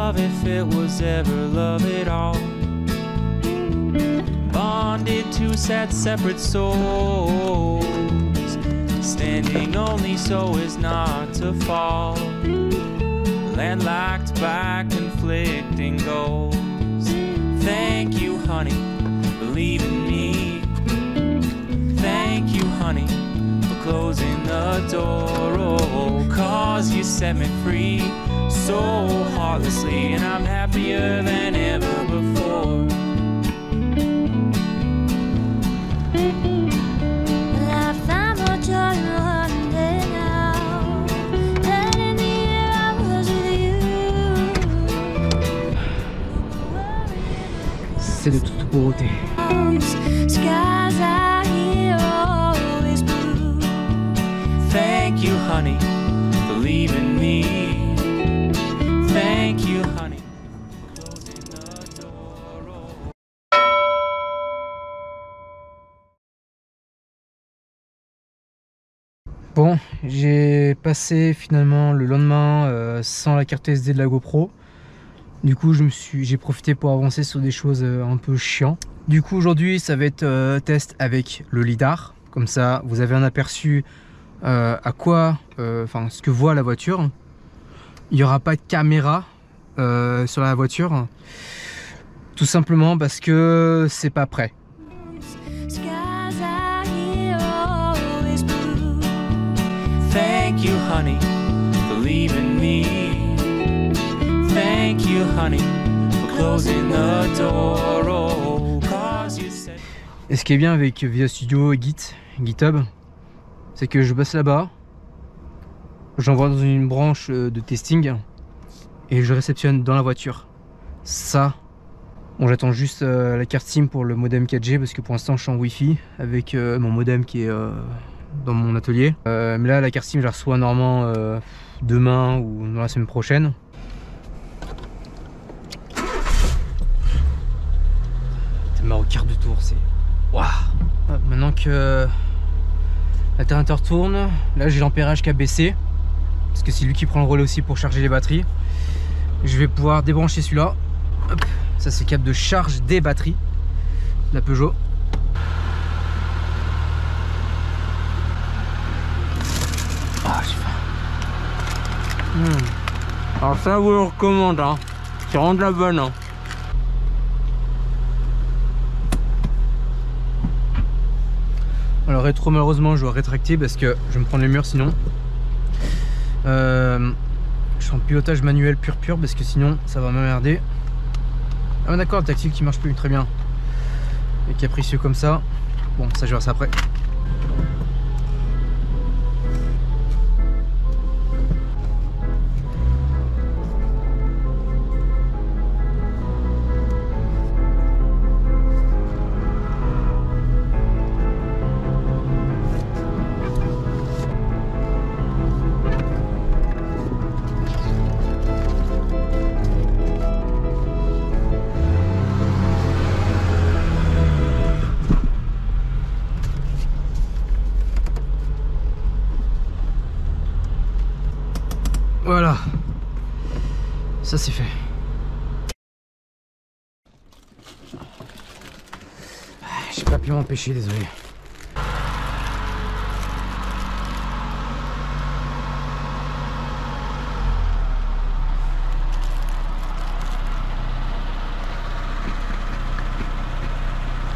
love if it was ever love at all. Bonded to sad separate souls, standing only so as not to fall. Landlocked by conflicting goals. Thank you, honey, believe in me. Thank you, honey, for closing the door. Oh, cause you set me free so heartlessly, and I'm happier than ever before. C'est de toute beauté. Thank you, honey, believe in me. Thank you, honey, closing the door. Bon, j'ai passé finalement le lendemain sans la carte SD de la GoPro. Du coup, j'ai profité pour avancer sur des choses un peu chiants. Du coup, aujourd'hui, ça va être test avec le lidar. Comme ça, vous avez un aperçu à quoi, enfin, ce que voit la voiture. Il n'y aura pas de caméra sur la voiture. Tout simplement parce que c'est pas prêt. Thank you, honey, believe in me. Thank you, honey, for closing the door. Oh, cause you said... Et ce qui est bien avec Visual Studio et GitHub, c'est que je bosse là-bas, j'envoie dans une branche de testing et je réceptionne dans la voiture. Ça, bon, j'attends juste la carte SIM pour le modem 4G parce que pour l'instant je suis en Wi-Fi avec mon modem qui est dans mon atelier. Mais là, la carte SIM, je la reçois normalement demain ou dans la semaine prochaine. Au quart de tour, c'est waouh. Maintenant que l'alternateur tourne, là j'ai l'ampérage qui a baissé parce que c'est lui qui prend le relais aussi pour charger les batteries. Je vais pouvoir débrancher celui-là. Ça, c'est le câble de charge des batteries, la Peugeot. Ah, j'ai faim. Alors ça, vous le recommande, hein. C'est vraiment de la bonne, hein. Alors rétro, malheureusement je dois rétracter parce que je vais me prendre le mur sinon. Je suis en pilotage manuel pur parce que sinon ça va m'emmerder. Ah d'accord, le tactile qui marche plus, très bien. Et capricieux comme ça. Bon, ça je verrai ça après. Voilà, ça c'est fait. J'ai pas pu m'empêcher, désolé.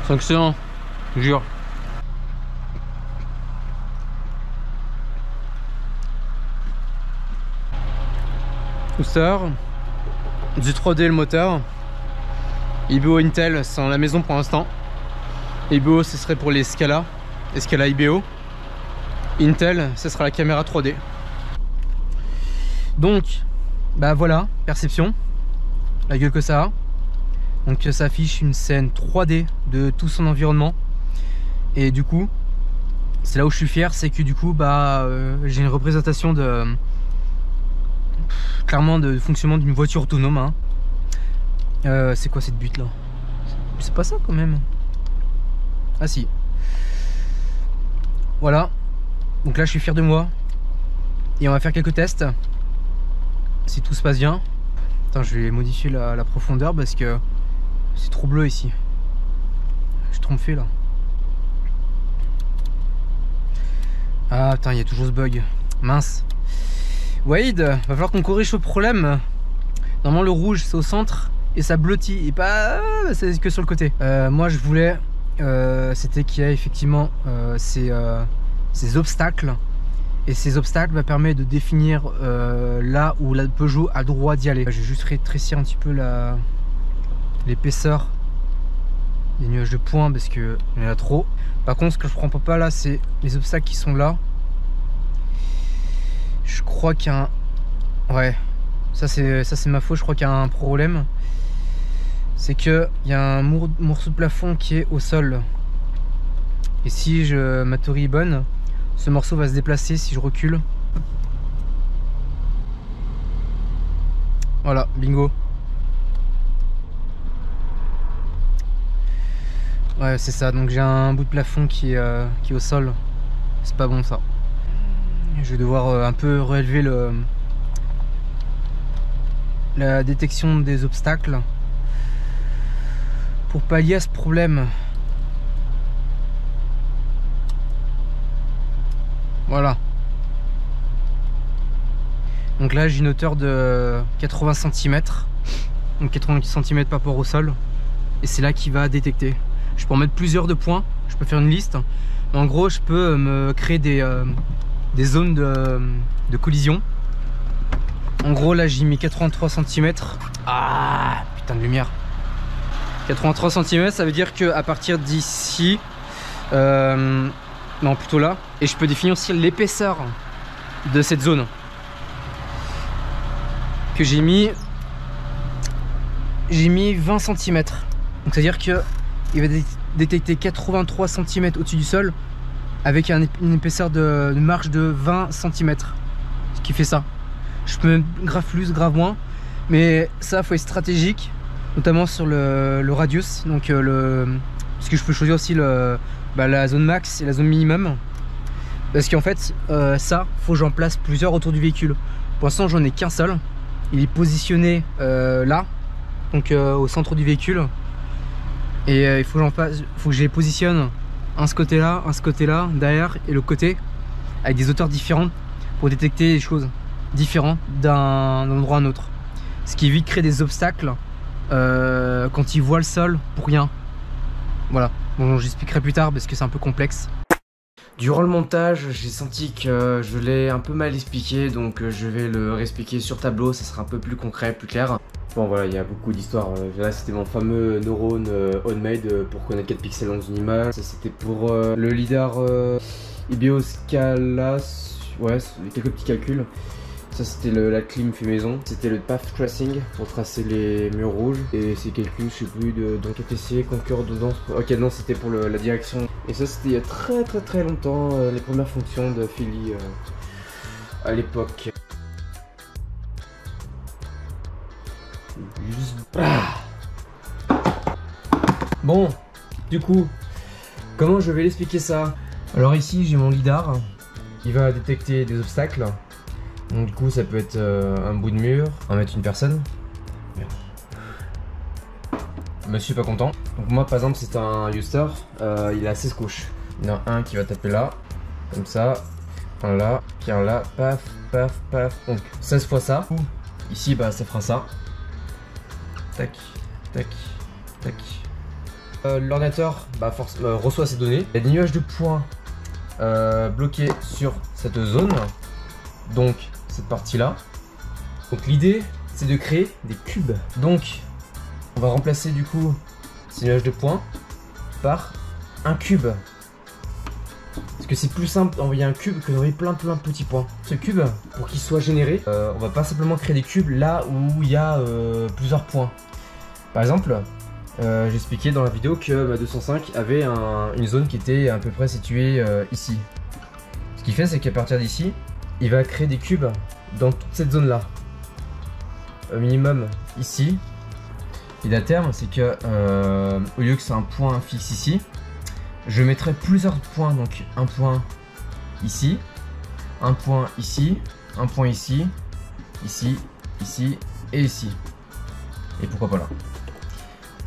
C'est excellent, je jure. Booster, du 3D le moteur, IBO Intel c'est dans la maison pour l'instant. IBO ce serait pour les Scala IBO. Intel ce sera la caméra 3D. Donc bah voilà, perception, la gueule que ça a. Donc ça affiche une scène 3D de tout son environnement. Et du coup c'est là où je suis fier, c'est que du coup bah j'ai une représentation de clairement de fonctionnement d'une voiture autonome, hein. C'est quoi cette butte là? C'est pas ça quand même. Ah si. Voilà. Donc là je suis fier de moi. Et on va faire quelques tests. Si tout se passe bien. Attends, je vais modifier la profondeur parce que c'est trop bleu ici. Je suis trompé là. Ah putain, il y a toujours ce bug. Mince. Wade, va falloir qu'on corrige ce problème. Normalement le rouge c'est au centre et ça blottit et pas c'est que sur le côté. Moi je voulais c'était qu'il y a effectivement ces obstacles. Et ces obstacles permettent de définir là où la Peugeot a le droit d'y aller. Je vais juste rétrécir un petit peu l'épaisseur des nuages de points parce qu'il y en a trop. Par contre, ce que je comprends pas là, c'est les obstacles qui sont là. Je crois qu'il y a un... Ouais, ça c'est ma faute, je crois qu'il y a un problème. C'est qu'il y a un morceau de plafond qui est au sol. Et si ma théorie est bonne, ce morceau va se déplacer si je recule. Voilà, bingo. Ouais, c'est ça. Donc j'ai un bout de plafond qui est au sol. C'est pas bon ça. Je vais devoir un peu relever la détection des obstacles pour pallier à ce problème. Voilà. Donc là j'ai une hauteur de 80 cm. Donc 80 cm par rapport au sol. Et c'est là qu'il va détecter. Je peux en mettre plusieurs de points. Je peux faire une liste. En gros je peux me créer des zones de collision. En gros là j'ai mis 83 cm. Ah putain de lumière. 83 cm ça veut dire que à partir d'ici non plutôt là. Et je peux définir aussi l'épaisseur de cette zone. Que j'ai mis 20 cm. Donc c'est à dire que il va détecter 83 cm au-dessus du sol avec une épaisseur de marge de 20 cm. Ce qui fait ça. Je peux même grave plus, grave moins. Mais ça, faut être stratégique. Notamment sur le radius. Donc parce que je peux choisir aussi la zone max et la zone minimum. Parce qu'en fait, ça, faut que j'en place plusieurs autour du véhicule. Pour l'instant, j'en ai qu'un seul. Il est positionné là. Donc au centre du véhicule. Et il faut que je les positionne un ce côté-là, derrière et le côté, avec des hauteurs différentes pour détecter des choses différentes d'un endroit à un autre. Ce qui évite de créer des obstacles quand ils voient le sol pour rien. Voilà, bon j'expliquerai plus tard parce que c'est un peu complexe. Durant le montage, j'ai senti que je l'ai un peu mal expliqué, donc je vais le réexpliquer sur tableau, ça sera un peu plus concret, plus clair. Bon voilà, il y a beaucoup d'histoires. Là c'était mon fameux neurone on-made pour connaître 4 pixels dans une image. Ça c'était pour le lidar IBO Scalas, ouais, quelques petits calculs. Ça c'était la clim fait maison. C'était le path tracing pour tracer les murs rouges. Et ces calculs, je sais plus, dans KTC, concordance. Ok non, c'était pour la direction. Et ça c'était il y a très longtemps, les premières fonctions de Philly à l'époque. Bon, du coup, comment je vais l'expliquer ça? Alors ici j'ai mon lidar, il va détecter des obstacles. Donc du coup ça peut être un bout de mur, on va mettre une personne. Monsieur pas content. Donc moi par exemple c'est un Uster, il a 16 couches. Il y en a un qui va taper là, comme ça, un là, puis un là, paf, paf, paf. Donc 16 fois ça. Ici bah ça fera ça. Tac, tac, tac. L'ordinateur bah, reçoit ces données. Il y a des nuages de points bloqués sur cette zone. Donc cette partie là. Donc l'idée c'est de créer des cubes. Donc on va remplacer du coup ces nuages de points par un cube. Parce que c'est plus simple d'envoyer un cube que d'envoyer plein de petits points. Ce cube, pour qu'il soit généré, on va pas simplement créer des cubes là où il y a plusieurs points. Par exemple, j'ai expliqué dans la vidéo que ma 205 avait une zone qui était à peu près située ici. Ce qu'il fait, c'est qu'à partir d'ici, il va créer des cubes dans toute cette zone là. Au minimum ici. Et à terme, c'est que au lieu que c'est un point fixe ici, je mettrai plusieurs points. Donc un point ici, un point ici, un point ici, ici, ici et ici. et pourquoi pas là.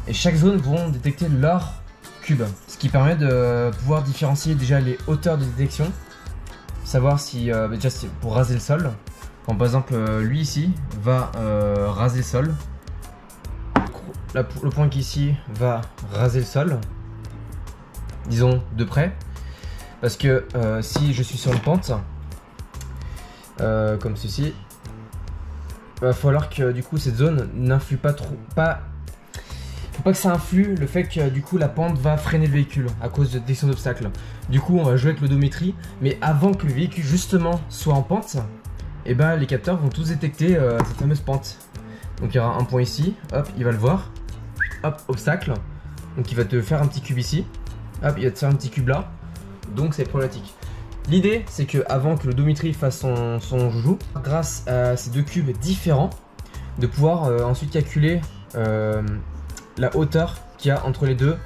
Et chaque zone vont détecter leur cube, ce qui permet de pouvoir différencier déjà les hauteurs de détection, savoir si déjà pour raser le sol, quand par exemple lui ici va raser le sol, le point qui est ici va raser le sol, disons de près, parce que si je suis sur une pente comme ceci, il va falloir que du coup cette zone n'influe pas trop, faut pas que ça influe le fait que du coup la pente va freiner le véhicule à cause de détection d'obstacles. Du coup on va jouer avec l'odométrie, mais avant que le véhicule justement soit en pente, et ben les capteurs vont tous détecter cette fameuse pente. Donc il y aura un point ici, hop, il va le voir, hop, obstacle, donc il va te faire un petit cube ici, hop, il va te faire un petit cube là, donc c'est problématique. L'idée c'est que avant que l'odométrie fasse son joujou, grâce à ces deux cubes différents, de pouvoir ensuite calculer la hauteur qu'il y a entre les deux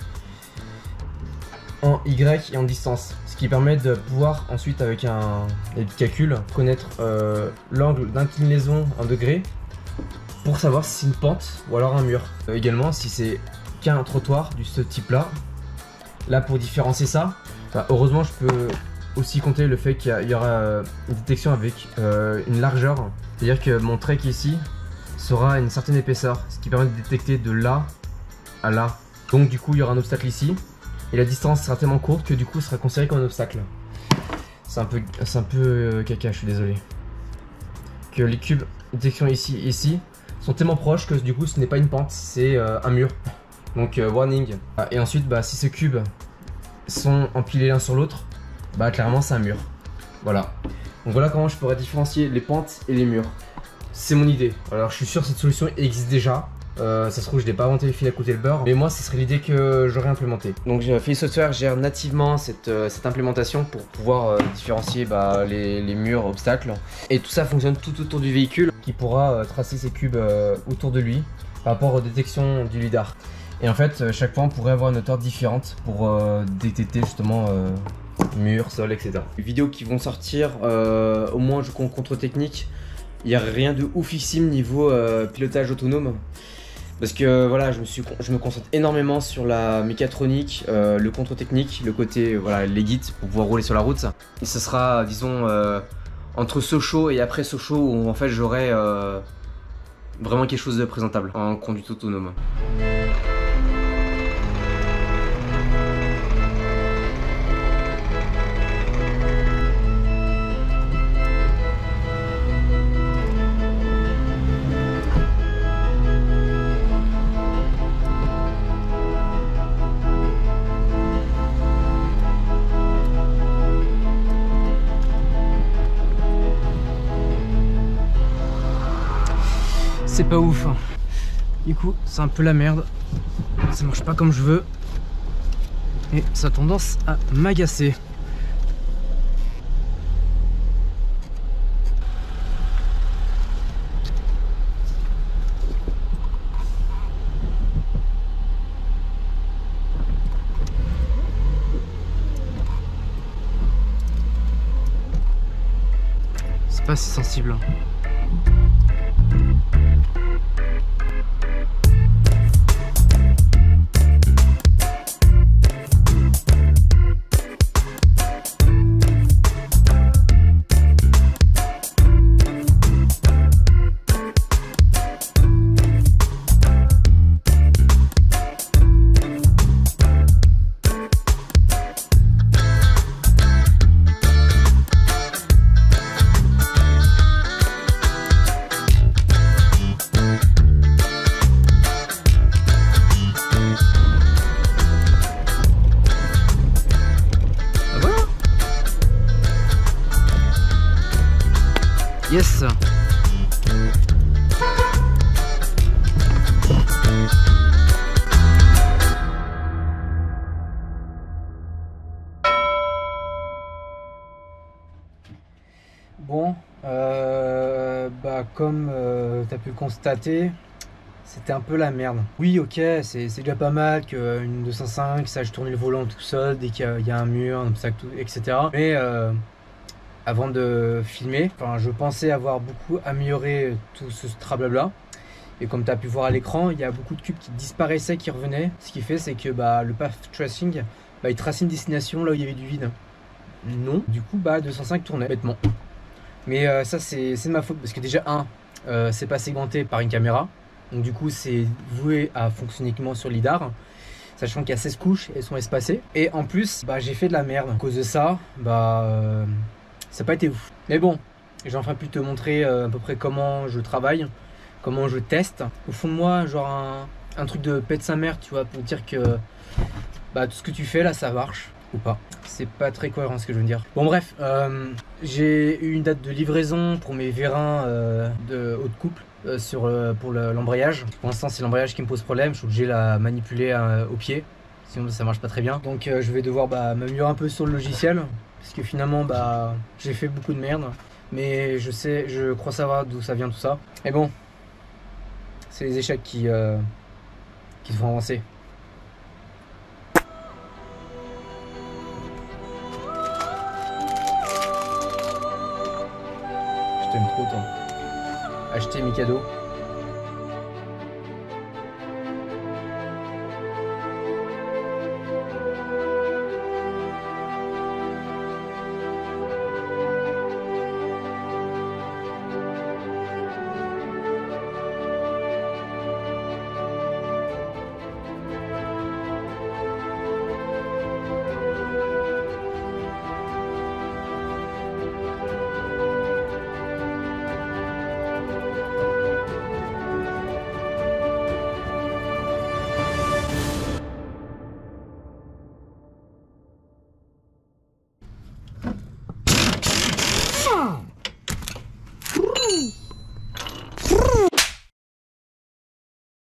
en Y et en distance, ce qui permet de pouvoir ensuite avec des petits calculs connaître l'angle d'inclinaison en degrés pour savoir si c'est une pente ou alors un mur. Également si c'est qu'un trottoir de ce type là pour différencier ça, heureusement je peux aussi compter le fait qu'il y aura une détection avec une largeur, c'est à dire que mon trait qui est ici sera une certaine épaisseur, ce qui permet de détecter de là à là. Donc du coup il y aura un obstacle ici et la distance sera tellement courte que du coup sera considéré comme un obstacle. C'est un peu caca, je suis désolé. Que les cubes de détection ici et ici sont tellement proches que du coup ce n'est pas une pente, c'est un mur. Donc warning. Et ensuite si ces cubes sont empilés l'un sur l'autre, clairement c'est un mur. Voilà. Donc voilà comment je pourrais différencier les pentes et les murs. C'est mon idée. Alors je suis sûr que cette solution existe déjà. Ça se trouve je n'ai pas inventé les fils à côté le beurre, mais moi ce serait l'idée que j'aurais implémentée. Donc Philips Software gère nativement cette implémentation pour pouvoir différencier les murs obstacles. Et tout ça fonctionne tout autour du véhicule qui pourra tracer ses cubes autour de lui par rapport aux détections du lidar. Et en fait chaque fois on pourrait avoir une hauteur différente pour détecter justement mur, sol, etc. Les vidéos qui vont sortir, au moins je compte contre technique, il n'y a rien de oufissime niveau pilotage autonome. Parce que voilà, je me concentre énormément sur la mécatronique, le contre-technique, le côté, les guides pour pouvoir rouler sur la route. Et ce sera, disons, entre Sochaux et après Sochaux où en fait j'aurai vraiment quelque chose de présentable en conduite autonome. C'est pas ouf hein. Du coup c'est un peu la merde, ça marche pas comme je veux et ça a tendance à m'agacer. C'est pas si sensible hein. Yes. Bon, comme tu as pu le constater, c'était un peu la merde. Oui, ok, c'est déjà pas mal qu'une 205, ça je tourne le volant tout seul dès qu'il y a un mur, un obstacle, etc. Mais avant de filmer, je pensais avoir beaucoup amélioré tout ce trablabla. Et comme tu as pu voir à l'écran, il y a beaucoup de cubes qui disparaissaient, qui revenaient. Ce qui fait, c'est que le path tracing, il traçait une destination là où il y avait du vide. Non, du coup 205 tournait bêtement. Mais ça c'est de ma faute parce que déjà c'est pas segmenté par une caméra. Donc du coup c'est voué à fonctionner uniquement sur LiDAR. Sachant qu'il y a 16 couches, elles sont espacées. Et en plus, j'ai fait de la merde. À cause de ça, ça n'a pas été ouf. Mais bon, j'ai enfin pu te montrer à peu près comment je travaille, comment je teste. Au fond de moi, genre un truc de pète sa mère, tu vois, pour dire que tout ce que tu fais là, ça marche ou pas. C'est pas très cohérent ce que je veux dire. Bon bref, j'ai eu une date de livraison pour mes vérins de haute couple pour l'embrayage. Pour l'instant c'est l'embrayage qui me pose problème, je suis obligé de la manipuler au pied, sinon ça marche pas très bien. Donc je vais devoir m'améliorer un peu sur le logiciel, parce que finalement j'ai fait beaucoup de merde. Mais je crois savoir d'où ça vient tout ça. Mais bon, c'est les échecs qui te font avancer. Je t'aime trop toi. Acheter Mikado.